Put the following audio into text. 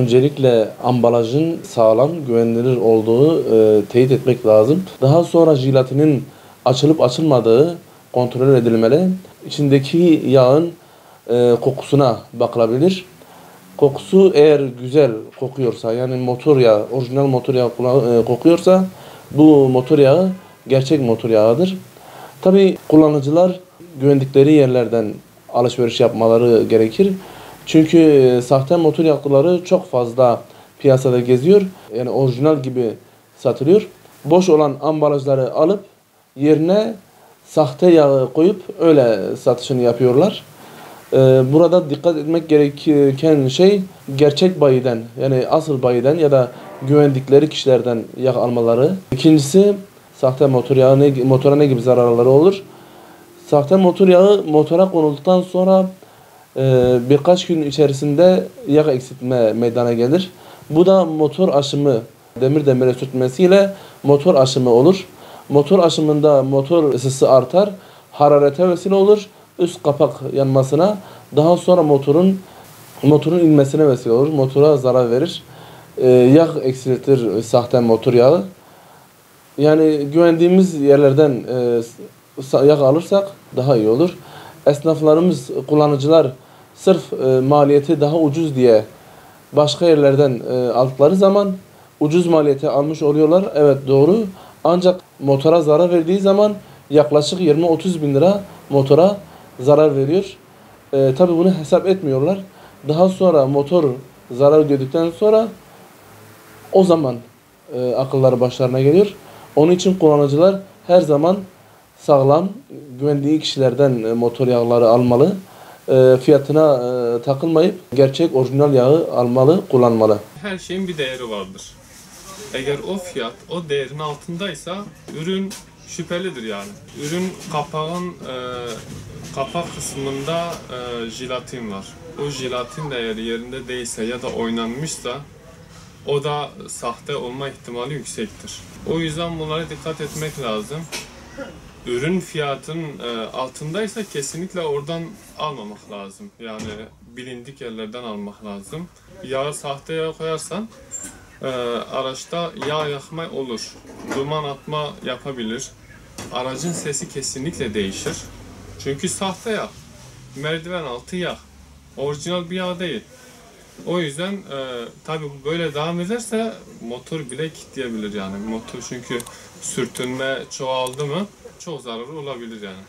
öncelikle ambalajın sağlam, güvenilir olduğu teyit etmek lazım. Daha sonra jelatinin açılıp açılmadığı kontrol edilmeli. İçindeki yağın kokusuna bakılabilir. Kokusu eğer güzel kokuyorsa, yani motor yağı, orijinal motor yağı kokuyorsa bu motor yağı gerçek motor yağıdır. Tabii kullanıcılar güvendikleri yerlerden alışveriş yapmaları gerekir. Çünkü sahte motor yağları çok fazla piyasada geziyor. Yani orijinal gibi satılıyor. Boş olan ambalajları alıp yerine sahte yağı koyup öyle satışını yapıyorlar. Burada dikkat etmek gereken şey gerçek bayiden, yani asıl bayiden ya da güvendikleri kişilerden yağ almaları. İkincisi, sahte motor yağı motora ne gibi zararları olur? Sahte motor yağı motora konulduktan sonra birkaç gün içerisinde yağ eksiltme meydana gelir. Bu da motor aşımı, demir demire sürtmesiyle motor aşımı olur. Motor aşımında motor ısısı artar, hararete vesile olur, üst kapak yanmasına, daha sonra motorun inmesine vesile olur, motora zarar verir. Yağ eksiltir sahte motor yağı. Yani güvendiğimiz yerlerden yağ alırsak daha iyi olur. Esnaflarımız, kullanıcılar sırf maliyeti daha ucuz diye başka yerlerden aldıkları zaman ucuz maliyete almış oluyorlar. Evet, doğru. Ancak motora zarar verdiği zaman yaklaşık 20-30 bin lira motora zarar veriyor. Tabii bunu hesap etmiyorlar. Daha sonra motor zarar gördükten sonra o zaman akılları başlarına geliyor. Onun için kullanıcılar her zaman sağlam, güvendiği kişilerden motor yağları almalı. Fiyatına takılmayıp gerçek orijinal yağı almalı, kullanmalı. Her şeyin bir değeri vardır. Eğer o fiyat o değerin altındaysa ürün şüphelidir yani. Ürün kapağın kapak kısmında jelatin var. O jelatin de eğer yerinde değilse ya da oynanmışsa o da sahte olma ihtimali yüksektir. O yüzden bunlara dikkat etmek lazım. Ürün fiyatın altındaysa kesinlikle oradan almamak lazım. Yani bilindik yerlerden almak lazım. Yağı sahte yağ koyarsan araçta yağ yakma olur. Duman atma yapabilir. Aracın sesi kesinlikle değişir. Çünkü sahte yağ. Merdiven altı yağ. Orijinal bir yağ değil. O yüzden tabii bu böyle devam ederse motor bile kilitleyebilir yani. Motor çünkü sürtünme çoğaldı mı çok zararı olabilir yani.